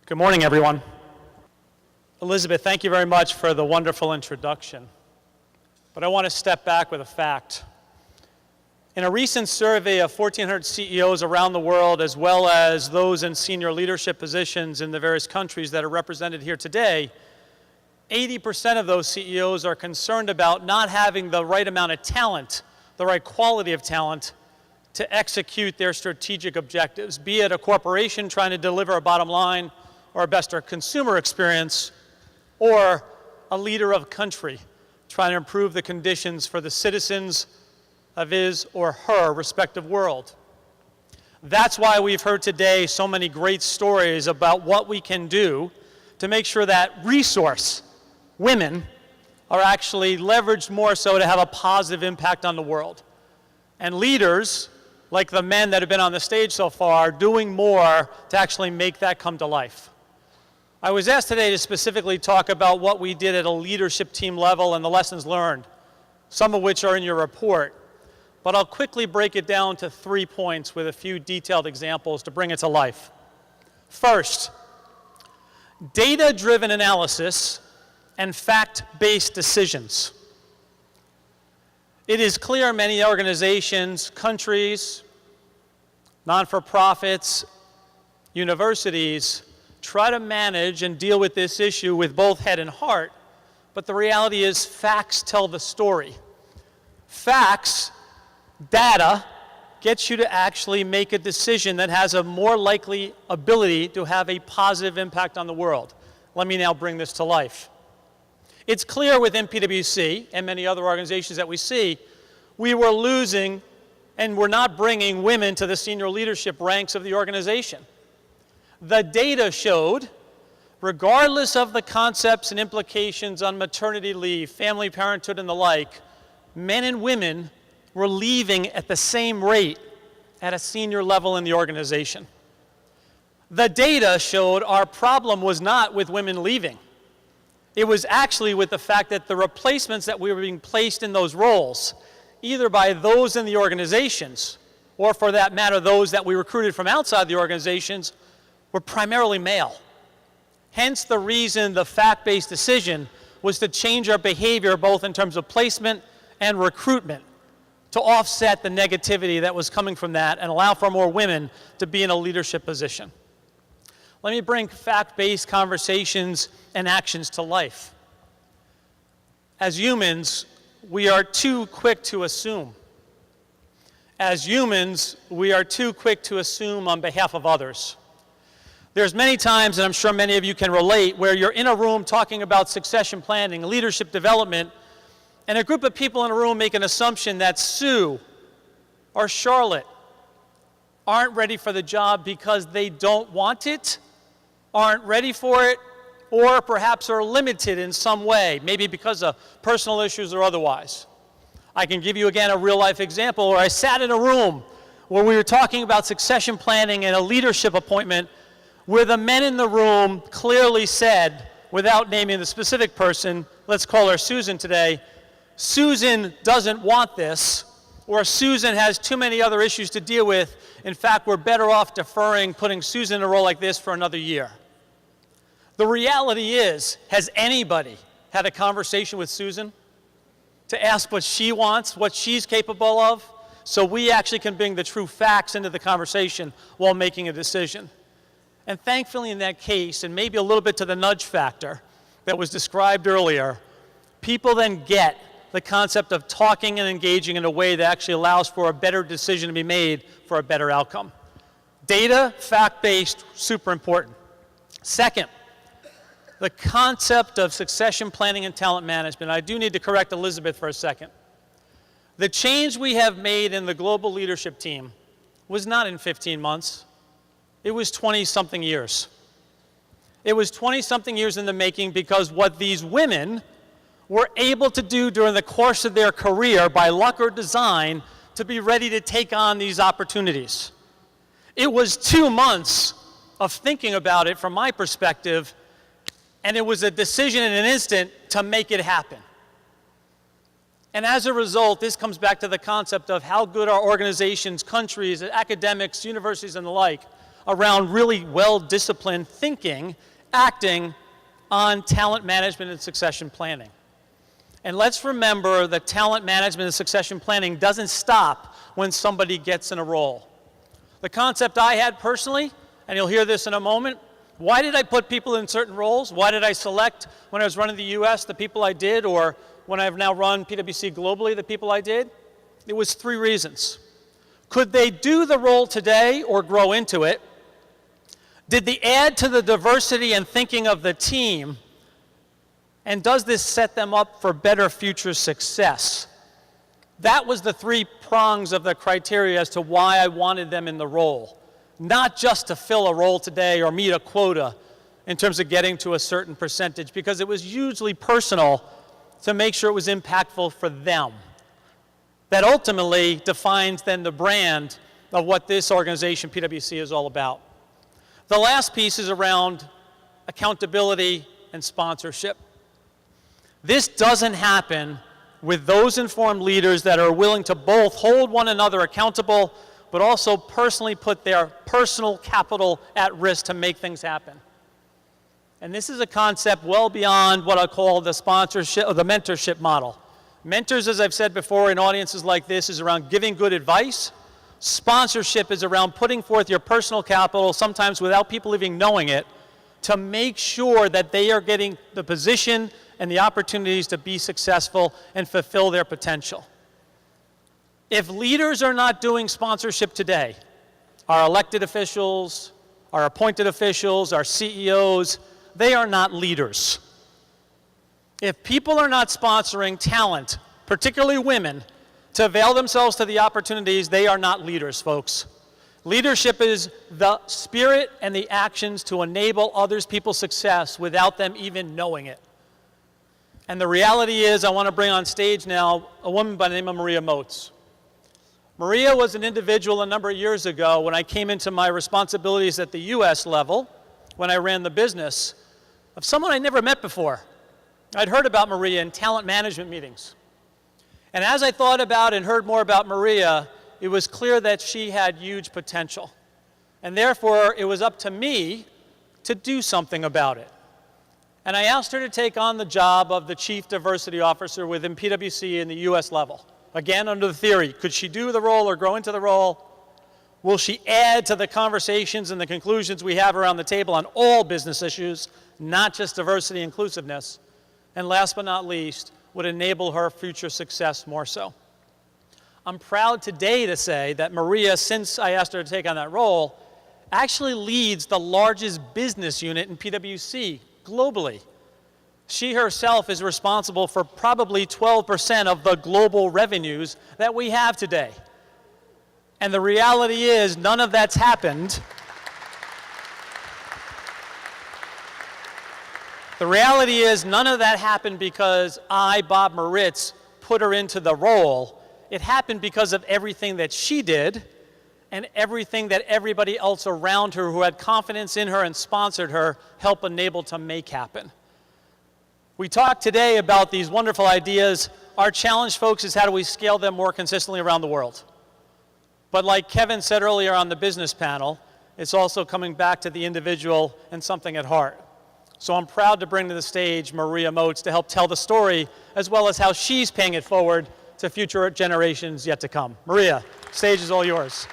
Good morning, everyone. Elizabeth, thank you very much for the wonderful introduction. But I want to step back with a fact. In a recent survey of 1,400 CEOs around the world, as well as those in senior leadership positions in the various countries that are represented here today, 80% of those CEOs are concerned about not having the right amount of talent, the right quality of talent, to execute their strategic objectives, be it a corporation trying to deliver a bottom line or a better consumer experience, or a leader of a country trying to improve the conditions for the citizens of his or her respective world. That's why we've heard today so many great stories about what we can do to make sure that resource women are actually leveraged more so to have a positive impact on the world. And leaders, like the men that have been on the stage so far, doing more to actually make that come to life. I was asked today to specifically talk about what we did at a leadership team level and the lessons learned, some of which are in your report. But I'll quickly break it down to 3 points with a few detailed examples to bring it to life. First, data-driven analysis and fact-based decisions. It is clear many organizations, countries, non-for-profits, universities try to manage and deal with this issue with both head and heart, but the reality is facts tell the story. Facts, data, gets you to actually make a decision that has a more likely ability to have a positive impact on the world. Let me now bring this to life. It's clear within PwC and many other organizations that we see, we were losing and we're not bringing women to the senior leadership ranks of the organization. The data showed, regardless of the concepts and implications on maternity leave, family parenthood, and the like, men and women were leaving at the same rate at a senior level in the organization. The data showed our problem was not with women leaving. It was actually with the fact that the replacements that we were being placed in those roles, either by those in the organizations, or for that matter, those that we recruited from outside the organizations, were primarily male. Hence the reason the fact-based decision was to change our behavior both in terms of placement and recruitment to offset the negativity that was coming from that and allow for more women to be in a leadership position. Let me bring fact-based conversations and actions to life. As humans, we are too quick to assume. As humans, we are too quick to assume on behalf of others. There's many times, and I'm sure many of you can relate, where you're in a room talking about succession planning, leadership development, and a group of people in a room make an assumption that Sue or Charlotte aren't ready for the job because they don't want it, aren't ready for it, or perhaps are limited in some way, maybe because of personal issues or otherwise. I can give you again a real-life example where I sat in a room where we were talking about succession planning and a leadership appointment where the men in the room clearly said, without naming the specific person, let's call her Susan today, Susan doesn't want this, or Susan has too many other issues to deal with. In fact, we're better off deferring putting Susan in a role like this for another year. The reality is, has anybody had a conversation with Susan to ask what she wants, what she's capable of, so we actually can bring the true facts into the conversation while making a decision? And thankfully in that case, and maybe a little bit to the nudge factor that was described earlier, people then get the concept of talking and engaging in a way that actually allows for a better decision to be made for a better outcome. Data, fact-based, super important. Second, the concept of succession planning and talent management. I do need to correct Elizabeth for a second. The change we have made in the global leadership team was not in 15 months. It was 20-something years. It was 20-something years in the making because what these women were able to do during the course of their career, by luck or design, to be ready to take on these opportunities. It was 2 months of thinking about it from my perspective, and it was a decision in an instant to make it happen. And as a result, this comes back to the concept of how good our organizations, countries, academics, universities, and the like around really well-disciplined thinking, acting on talent management and succession planning. And let's remember that talent management and succession planning doesn't stop when somebody gets in a role. The concept I had personally, and you'll hear this in a moment, why did I put people in certain roles? Why did I select, when I was running the US, the people I did, or when I've now run PwC globally, the people I did? It was 3 reasons. Could they do the role today or grow into it? Did they add to the diversity and thinking of the team? And does this set them up for better future success? That was the 3 prongs of the criteria as to why I wanted them in the role. Not just to fill a role today or meet a quota in terms of getting to a certain percentage, because it was hugely personal to make sure it was impactful for them. That ultimately defines then the brand of what this organization, PwC, is all about. The last piece is around accountability and sponsorship. This doesn't happen with those informed leaders that are willing to both hold one another accountable, but also personally put their personal capital at risk to make things happen. And this is a concept well beyond what I call the sponsorship or the mentorship model. Mentors, as I've said before, in audiences like this, is around giving good advice. Sponsorship is around putting forth your personal capital, sometimes without people even knowing it, to make sure that they are getting the position and the opportunities to be successful and fulfill their potential. If leaders are not doing sponsorship today, our elected officials, our appointed officials, our CEOs, they are not leaders. If people are not sponsoring talent, particularly women, to avail themselves to the opportunities, they are not leaders, folks. Leadership is the spirit and the actions to enable others people's success without them even knowing it. And the reality is, I want to bring on stage now a woman by the name of Maria Moritz. Maria was an individual a number of years ago when I came into my responsibilities at the US level, when I ran the business, of someone I never met before. I'd heard about Maria in talent management meetings. And as I thought about and heard more about Maria, it was clear that she had huge potential. And therefore, it was up to me to do something about it. And I asked her to take on the job of the Chief Diversity Officer within PwC in the US level. Again, under the theory, could she do the role or grow into the role? Will she add to the conversations and the conclusions we have around the table on all business issues, not just diversity and inclusiveness? And last but not least, would enable her future success more so. I'm proud today to say that Maria, since I asked her to take on that role, actually leads the largest business unit in PwC globally. She herself is responsible for probably 12% of the global revenues that we have today. And the reality is, none of that's happened. The reality is, none of that happened because I, Bob Moritz, put her into the role. It happened because of everything that she did and everything that everybody else around her who had confidence in her and sponsored her helped enable to make happen. We talked today about these wonderful ideas. Our challenge, folks, is how do we scale them more consistently around the world? But like Kevin said earlier on the business panel, it's also coming back to the individual and something at heart. So I'm proud to bring to the stage Maria Moritz to help tell the story, as well as how she's paying it forward to future generations yet to come. Maria, stage is all yours.